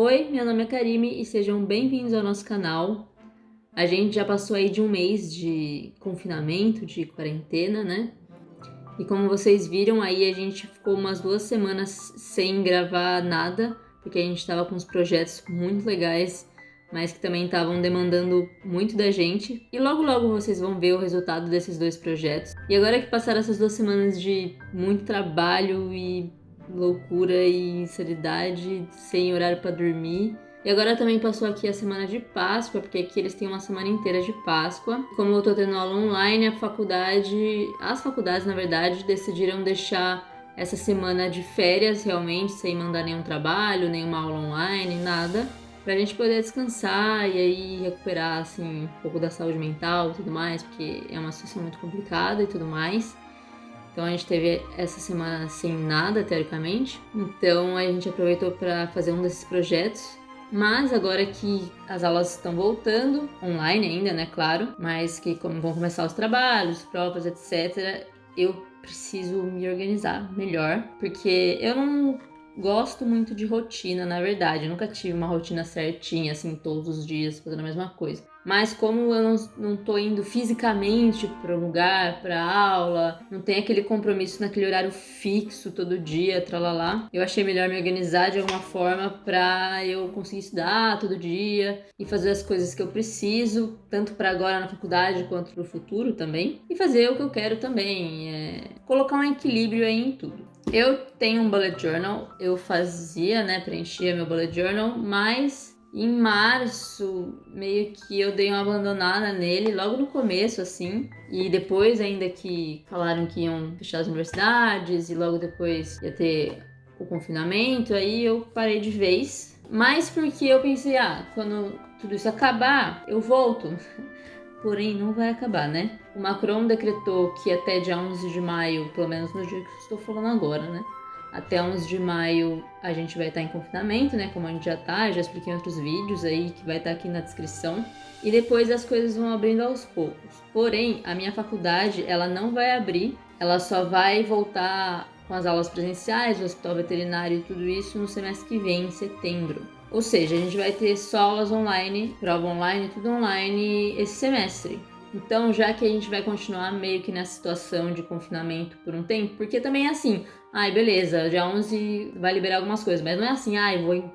Oi, meu nome é Karime e sejam bem-vindos ao nosso canal. A gente já passou aí de um mês de confinamento, de quarentena, né? E como vocês viram aí, a gente ficou umas 2 semanas sem gravar nada, porque a gente estava com uns projetos muito legais, mas que também estavam demandando muito da gente. E logo logo vocês vão ver o resultado desses 2 projetos. E agora que passaram essas 2 semanas de muito trabalho e loucura e insanidade, sem horário para dormir. E agora também passou aqui a semana de Páscoa, porque aqui eles têm uma semana inteira de Páscoa. Como eu tô tendo aula online, as faculdades, na verdade, decidiram deixar essa semana de férias realmente, sem mandar nenhum trabalho, nenhuma aula online, nada, pra gente poder descansar e aí recuperar, assim, um pouco da saúde mental e tudo mais, porque é uma situação muito complicada e tudo mais. Então a gente teve essa semana sem nada, teoricamente. Então a gente aproveitou para fazer um desses projetos. Mas agora que as aulas estão voltando, online ainda, né, claro, mas que como vão começar os trabalhos, provas, etc., eu preciso me organizar melhor, porque eu não gosto muito de rotina, na verdade. Eu nunca tive uma rotina certinha, assim, todos os dias fazendo a mesma coisa. Mas como eu não tô indo fisicamente para o lugar, para aula, não tem aquele compromisso naquele horário fixo todo dia, tralalá, eu achei melhor me organizar de alguma forma para eu conseguir estudar todo dia e fazer as coisas que eu preciso, tanto para agora na faculdade quanto para o futuro também, e fazer o que eu quero também, colocar um equilíbrio aí em tudo. Eu tenho um bullet journal, eu fazia, né, preenchia meu bullet journal, mas em março, meio que eu dei uma abandonada nele, logo no começo, assim. E depois, ainda que falaram que iam fechar as universidades e logo depois ia ter o confinamento, aí eu parei de vez. Mas porque eu pensei, quando tudo isso acabar, eu volto. Porém, não vai acabar, né? O Macron decretou que até dia 11 de maio, pelo menos no dia que eu estou falando agora, né? Até 11 de maio a gente vai estar em confinamento, né? Como a gente já expliquei em outros vídeos aí, que vai estar aqui na descrição. E depois as coisas vão abrindo aos poucos. Porém, a minha faculdade, ela não vai abrir. Ela só vai voltar com as aulas presenciais, o hospital veterinário e tudo isso no semestre que vem, em setembro. Ou seja, a gente vai ter só aulas online, prova online, tudo online esse semestre. Então, já que a gente vai continuar meio que nessa situação de confinamento por um tempo, porque também é assim, beleza, dia 11 vai liberar algumas coisas, mas não é assim,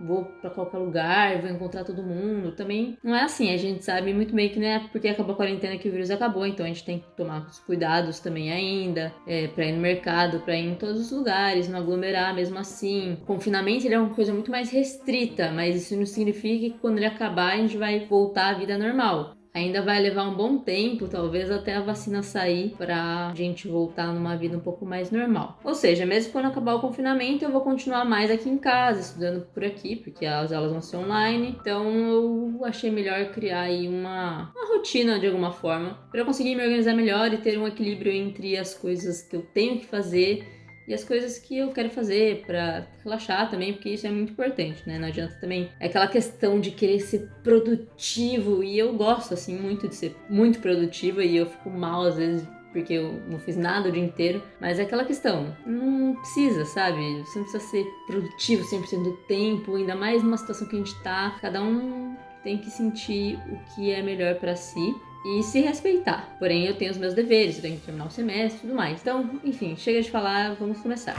vou pra qualquer lugar, vou encontrar todo mundo, também não é assim, a gente sabe muito bem que não é porque acabou a quarentena que o vírus acabou, então a gente tem que tomar os cuidados também ainda, pra ir no mercado, pra ir em todos os lugares, não aglomerar mesmo assim. O confinamento ele é uma coisa muito mais restrita, mas isso não significa que quando ele acabar a gente vai voltar à vida normal. Ainda vai levar um bom tempo, talvez até a vacina sair, pra gente voltar numa vida um pouco mais normal. Ou seja, mesmo quando acabar o confinamento, eu vou continuar mais aqui em casa, estudando por aqui, porque as aulas vão ser online. Então eu achei melhor criar aí uma rotina de alguma forma, para eu conseguir me organizar melhor e ter um equilíbrio entre as coisas que eu tenho que fazer e as coisas que eu quero fazer pra relaxar também, porque isso é muito importante, né? Não adianta também. É aquela questão de querer ser produtivo, e eu gosto, assim, muito de ser muito produtiva, e eu fico mal às vezes porque eu não fiz nada o dia inteiro, mas é aquela questão, não precisa, sabe? Você não precisa ser produtivo 100% do tempo, ainda mais numa situação que a gente tá, cada um tem que sentir o que é melhor pra si e se respeitar. Porém, eu tenho os meus deveres, eu tenho que terminar o semestre e tudo mais. Então, enfim, chega de falar, vamos começar.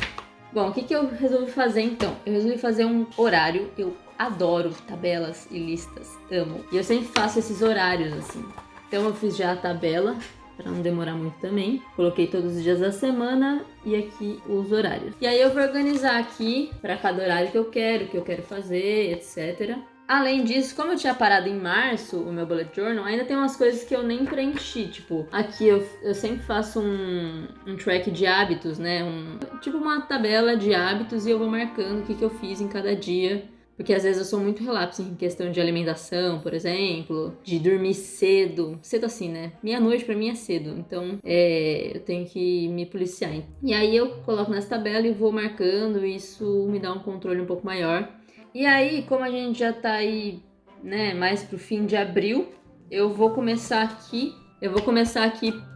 Bom, o que eu resolvi fazer então? Eu resolvi fazer um horário. Eu adoro tabelas e listas, amo. E eu sempre faço esses horários assim. Então eu fiz já a tabela, para não demorar muito também. Coloquei todos os dias da semana e aqui os horários. E aí eu vou organizar aqui para cada horário que eu quero fazer, etc. Além disso, como eu tinha parado em março o meu bullet journal, ainda tem umas coisas que eu nem preenchi. Tipo, aqui eu sempre faço um track de hábitos, né? Tipo uma tabela de hábitos, e eu vou marcando o que eu fiz em cada dia. Porque às vezes eu sou muito relapso em questão de alimentação, por exemplo, de dormir cedo. Cedo assim, né? Meia-noite pra mim é cedo, então eu tenho que me policiar. E aí eu coloco nessa tabela e vou marcando, e isso me dá um controle um pouco maior. E aí, como a gente já tá aí, né, mais pro fim de abril, eu vou começar aqui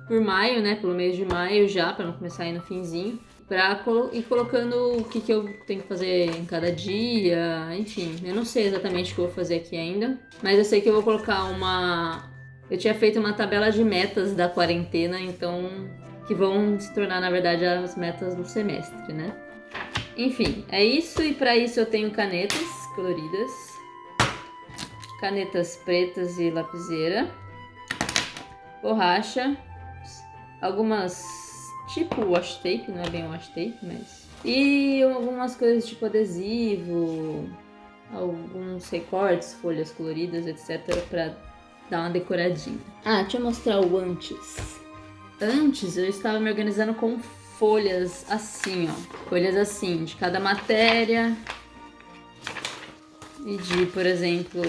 por maio, né, pelo mês de maio já, pra não começar aí no finzinho. pra ir colocando o que eu tenho que fazer em cada dia, enfim. Eu não sei exatamente o que eu vou fazer aqui ainda, mas eu sei que eu vou colocar Eu tinha feito uma tabela de metas da quarentena, então que vão se tornar, na verdade, as metas do semestre, né? Enfim, é isso, e pra isso eu tenho canetas coloridas, canetas pretas e lapiseira, borracha, algumas tipo washi tape, não é bem washi tape, mas... E algumas coisas tipo adesivo, alguns recortes, folhas coloridas, etc, pra dar uma decoradinha. Ah, deixa eu mostrar o antes. Antes eu estava me organizando com folhas assim, ó. Folhas assim, de cada matéria. E de, por exemplo,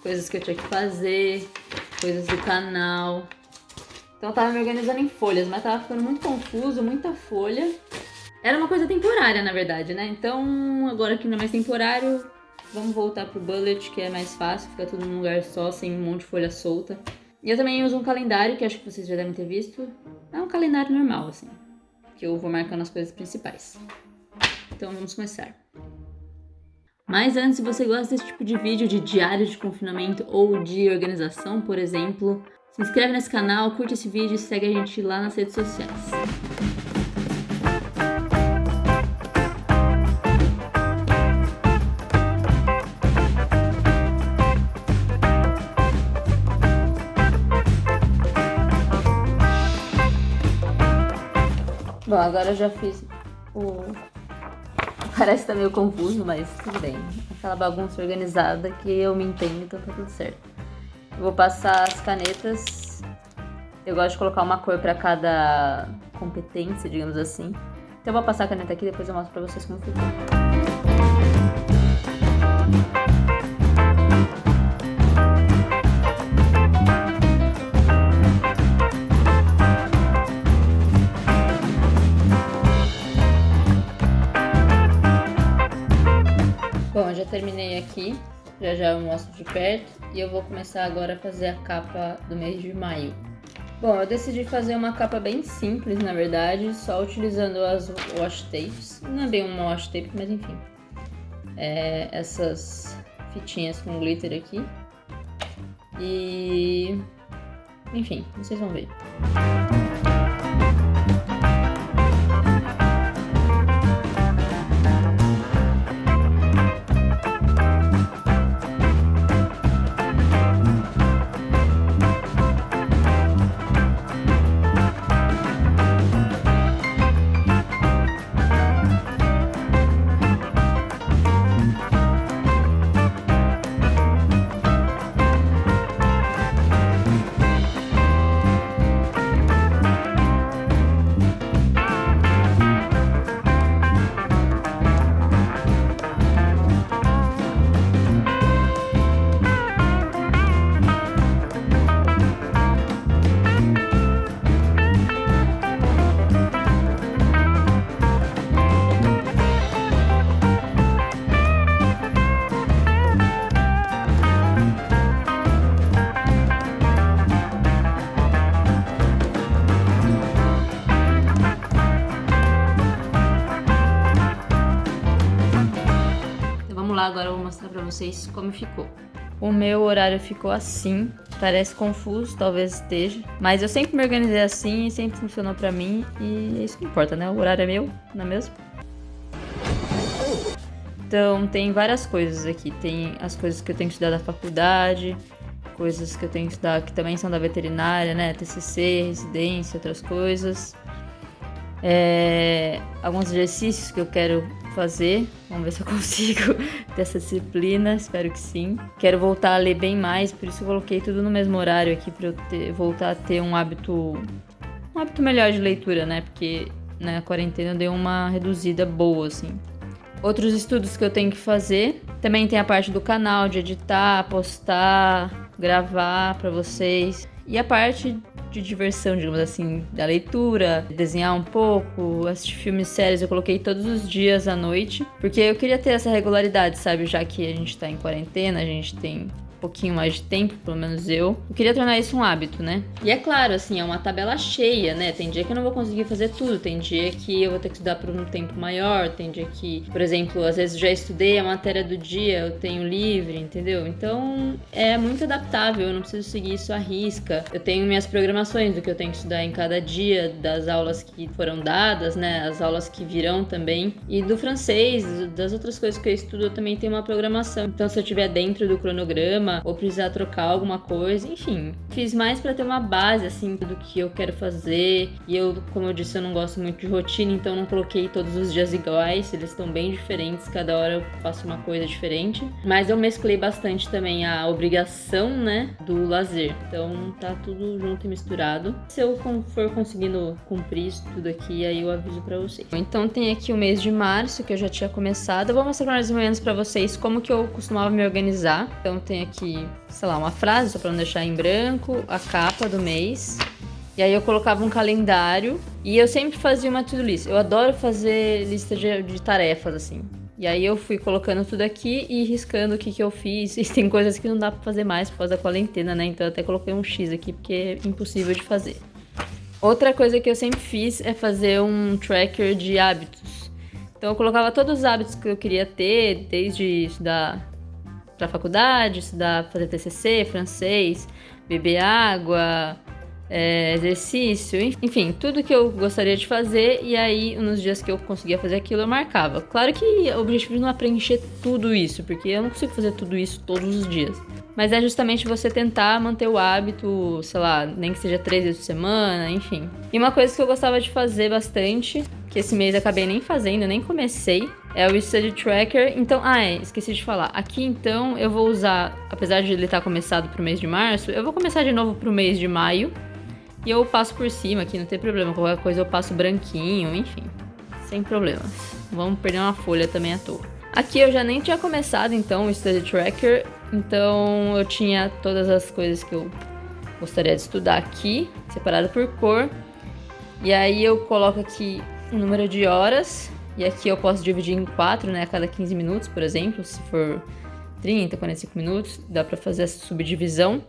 coisas que eu tinha que fazer, coisas do canal. Então eu tava me organizando em folhas, mas tava ficando muito confuso, muita folha. Era uma coisa temporária, na verdade, né? Então, agora que não é mais temporário, vamos voltar pro bullet, que é mais fácil, fica tudo num lugar só, sem um monte de folha solta. E eu também uso um calendário, que acho que vocês já devem ter visto. É um calendário normal, assim, que eu vou marcando as coisas principais. Então vamos começar. Mas antes, se você gosta desse tipo de vídeo de diário de confinamento ou de organização, por exemplo, se inscreve nesse canal, curte esse vídeo e segue a gente lá nas redes sociais. Bom, agora eu já fiz o... Parece que tá meio confuso, mas tudo bem. Aquela bagunça organizada que eu me entendo, então tá tudo certo. Eu vou passar as canetas. Eu gosto de colocar uma cor pra cada competência, digamos assim. Então eu vou passar a caneta aqui e depois eu mostro pra vocês como ficou. Bom, eu já terminei aqui, já eu mostro de perto e eu vou começar agora a fazer a capa do mês de maio. Bom, eu decidi fazer uma capa bem simples, na verdade, só utilizando as washi tapes. Não é bem uma washi tape, mas enfim. Essas fitinhas com glitter aqui. E... enfim, vocês vão ver. Agora eu vou mostrar pra vocês como ficou. O meu horário ficou assim, parece confuso, talvez esteja, mas eu sempre me organizei assim e sempre funcionou pra mim e é isso que importa, né? O horário é meu, não é mesmo? Então tem várias coisas aqui, tem as coisas que eu tenho que estudar da faculdade, coisas que eu tenho que estudar que também são da veterinária, né? TCC, residência, outras coisas. Alguns exercícios que eu quero fazer, vamos ver se eu consigo ter essa disciplina, espero que sim. Quero voltar a ler bem mais, por isso eu coloquei tudo no mesmo horário aqui pra eu voltar a ter um hábito melhor de leitura, né? Porque na quarentena eu dei uma reduzida boa, assim. Outros estudos que eu tenho que fazer, também tem a parte do canal, de editar, postar, gravar pra vocês. E a parte de diversão, digamos assim, da leitura, desenhar um pouco, assistir filmes e séries, eu coloquei todos os dias à noite, porque eu queria ter essa regularidade, sabe? Já que a gente tá em quarentena, a gente tem pouquinho mais de tempo, pelo menos eu queria tornar isso um hábito, né? E é claro, assim, é uma tabela cheia, né? Tem dia que eu não vou conseguir fazer tudo, tem dia que eu vou ter que estudar por um tempo maior, tem dia que, por exemplo, às vezes já estudei a matéria do dia, eu tenho livre, entendeu? Então é muito adaptável, eu não preciso seguir isso à risca. Eu tenho minhas programações do que eu tenho que estudar em cada dia, das aulas que foram dadas, né? As aulas que virão também. E do francês, das outras coisas que eu estudo, eu também tenho uma programação. Então, se eu estiver dentro do cronograma ou precisar trocar alguma coisa, enfim. Fiz mais para ter uma base, assim, do que eu quero fazer. E eu, como eu disse, eu não gosto muito de rotina, então não coloquei todos os dias iguais. Eles estão bem diferentes, cada hora eu faço uma coisa diferente. Mas eu mesclei bastante também a obrigação, né, do lazer. Então, tá tudo junto e misturado. Se eu for conseguindo cumprir isso tudo aqui, aí eu aviso pra vocês. Então, tem aqui o mês de março, que eu já tinha começado. Eu vou mostrar mais ou menos pra vocês como que eu costumava me organizar. Então, tem aqui, sei lá, uma frase, só pra não deixar em branco, a capa do mês. E aí eu colocava um calendário e eu sempre fazia uma to-do list. Eu adoro fazer lista de tarefas, assim. E aí eu fui colocando tudo aqui e riscando o que eu fiz. E tem coisas que não dá pra fazer mais por causa da quarentena, né? Então eu até coloquei um X aqui porque é impossível de fazer. Outra coisa que eu sempre fiz é fazer um tracker de hábitos. Então eu colocava todos os hábitos que eu queria ter, desde estudar pra faculdade, estudar, fazer TCC, francês, beber água, exercício, enfim, tudo que eu gostaria de fazer. E aí, nos dias que eu conseguia fazer aquilo, eu marcava. Claro que o objetivo não é preencher tudo isso, porque eu não consigo fazer tudo isso todos os dias. Mas é justamente você tentar manter o hábito, sei lá, nem que seja 3 vezes por semana, enfim. E uma coisa que eu gostava de fazer bastante, que esse mês eu acabei nem fazendo, nem comecei, é o Study Tracker. Então, esqueci de falar. Aqui, então, eu vou usar, apesar de ele estar começado pro mês de março, eu vou começar de novo pro mês de maio. E eu passo por cima aqui, não tem problema. Qualquer coisa eu passo branquinho, enfim. Sem problemas. Vamos perder uma folha também à toa. Aqui eu já nem tinha começado, então, o Study Tracker. Então, eu tinha todas as coisas que eu gostaria de estudar aqui, separado por cor. E aí eu coloco aqui o número de horas. E aqui eu posso dividir em 4, né? A cada 15 minutos, por exemplo. Se for 30, 45 minutos, dá pra fazer essa subdivisão.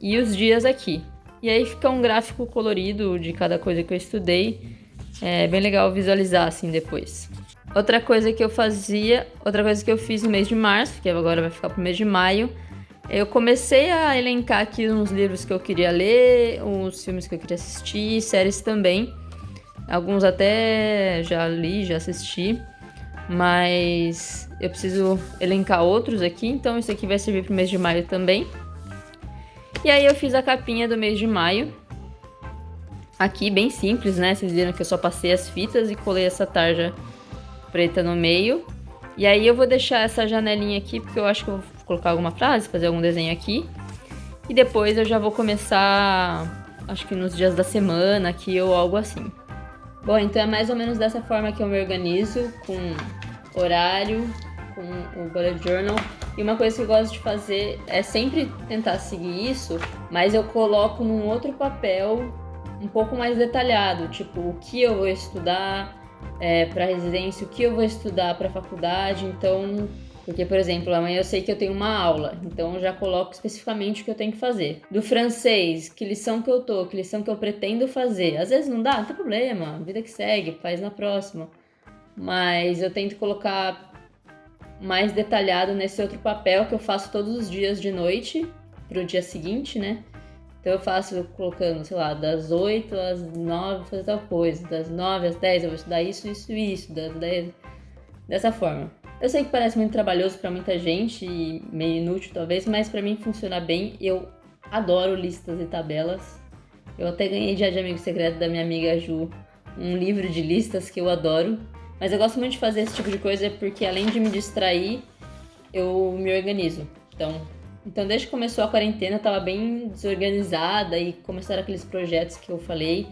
E os dias aqui. E aí fica um gráfico colorido de cada coisa que eu estudei. É bem legal visualizar assim depois. Outra coisa que eu fiz no mês de março, que agora vai ficar pro mês de maio, eu comecei a elencar aqui uns livros que eu queria ler, uns filmes que eu queria assistir, séries também. Alguns até já li, já assisti, mas eu preciso elencar outros aqui, então isso aqui vai servir pro mês de maio também. E aí eu fiz a capinha do mês de maio. Aqui, bem simples, né? Vocês viram que eu só passei as fitas e colei essa tarja preta no meio. E aí eu vou deixar essa janelinha aqui, porque eu acho que eu vou colocar alguma frase, fazer algum desenho aqui. E depois eu já vou começar, acho que nos dias da semana aqui ou algo assim. Bom, então é mais ou menos dessa forma que eu me organizo, com horário, com o bullet journal. E uma coisa que eu gosto de fazer é sempre tentar seguir isso, mas eu coloco num outro papel um pouco mais detalhado, tipo, o que eu vou estudar para residência, o que eu vou estudar para faculdade. Então, porque, por exemplo, amanhã eu sei que eu tenho uma aula, então eu já coloco especificamente o que eu tenho que fazer. Do francês, que lição que eu tô, que lição que eu pretendo fazer. Às vezes não dá, não tem problema, vida que segue, faz na próxima. Mas eu tento colocar mais detalhado nesse outro papel que eu faço todos os dias de noite pro dia seguinte, né? Então eu faço colocando, sei lá, das 8 às 9 fazer tal coisa, das 9 às 10 eu vou estudar isso, das 10... Dessa forma. Eu sei que parece muito trabalhoso pra muita gente e meio inútil talvez, mas pra mim funciona bem. Eu adoro listas e tabelas. Eu até ganhei de amigo secreto da minha amiga Ju um livro de listas que eu adoro. Mas eu gosto muito de fazer esse tipo de coisa porque, além de me distrair, eu me organizo. Então desde que começou a quarentena, eu tava bem desorganizada e começaram aqueles projetos que eu falei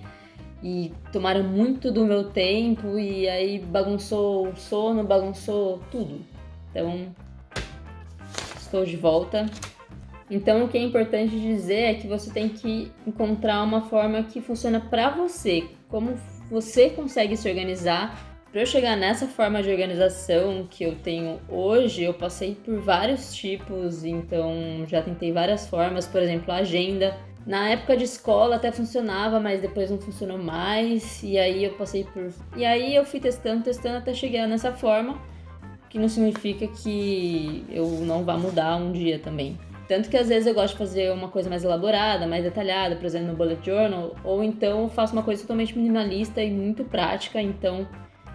e tomaram muito do meu tempo e aí bagunçou o sono, bagunçou tudo. Então, estou de volta. Então, o que é importante dizer é que você tem que encontrar uma forma que funciona pra você. Como você consegue se organizar Para eu chegar nessa forma de organização que eu tenho hoje, eu passei por vários tipos, então já tentei várias formas, por exemplo, a agenda. Na época de escola até funcionava, mas depois não funcionou mais, e aí eu fui testando até chegar nessa forma, que não significa que eu não vá mudar um dia também. Tanto que às vezes eu gosto de fazer uma coisa mais elaborada, mais detalhada, por exemplo, no bullet journal, ou então eu faço uma coisa totalmente minimalista e muito prática, então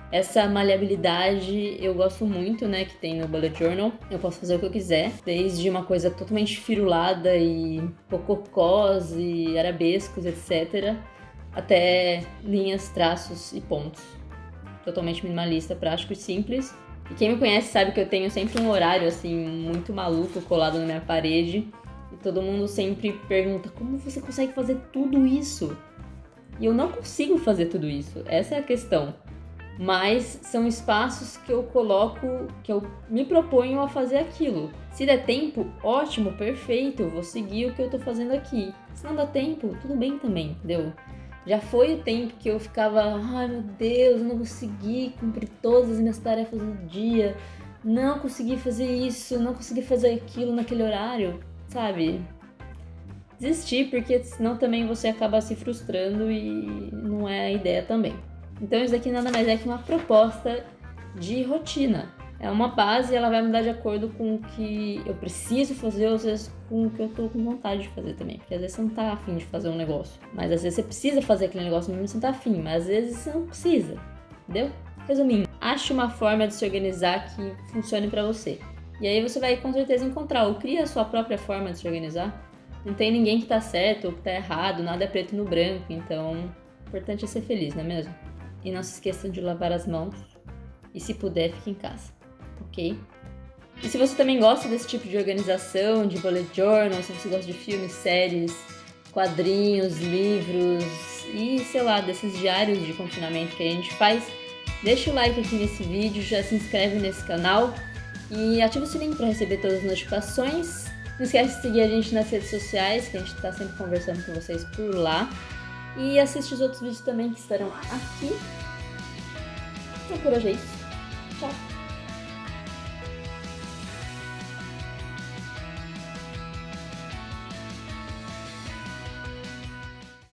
essa maleabilidade eu gosto muito, né, que tem no bullet journal. Eu posso fazer o que eu quiser, desde uma coisa totalmente firulada e rococós e arabescos, etc., até linhas, traços e pontos. Totalmente minimalista, prático e simples. E quem me conhece sabe que eu tenho sempre um horário, assim, muito maluco colado na minha parede. E todo mundo sempre pergunta, como você consegue fazer tudo isso? E eu não consigo fazer tudo isso, essa é a questão. Mas são espaços que eu coloco, que eu me proponho a fazer aquilo. Se der tempo, ótimo, perfeito, eu vou seguir o que eu tô fazendo aqui. Se não dá tempo, tudo bem também, entendeu? Já foi o tempo que eu ficava, ai meu Deus, eu não consegui cumprir todas as minhas tarefas no dia, não consegui fazer isso, não consegui fazer aquilo naquele horário, sabe? Desistir, porque senão também você acaba se frustrando e não é a ideia também. Então isso daqui nada mais é que uma proposta de rotina. É uma base e ela vai mudar de acordo com o que eu preciso fazer, ou às vezes com o que eu tô com vontade de fazer também. Porque às vezes você não tá afim de fazer um negócio. Mas às vezes você precisa fazer aquele negócio mesmo, você não tá afim. Mas às vezes você não precisa. Entendeu? Resumindo, ache uma forma de se organizar que funcione pra você. E aí você vai com certeza encontrar ou cria a sua própria forma de se organizar. Não tem ninguém que tá certo ou que tá errado, nada é preto no branco. Então, o importante é ser feliz, não é mesmo? E não se esqueçam de lavar as mãos. E se puder, fique em casa, ok? E se você também gosta desse tipo de organização, de bullet journal, se você gosta de filmes, séries, quadrinhos, livros e, sei lá, desses diários de confinamento que a gente faz, deixa o like aqui nesse vídeo, já se inscreve nesse canal e ativa o sininho para receber todas as notificações. Não esquece de seguir a gente nas redes sociais, que a gente está sempre conversando com vocês por lá. E assiste os outros vídeos também que estarão aqui. Então por hoje é isso. Tchau!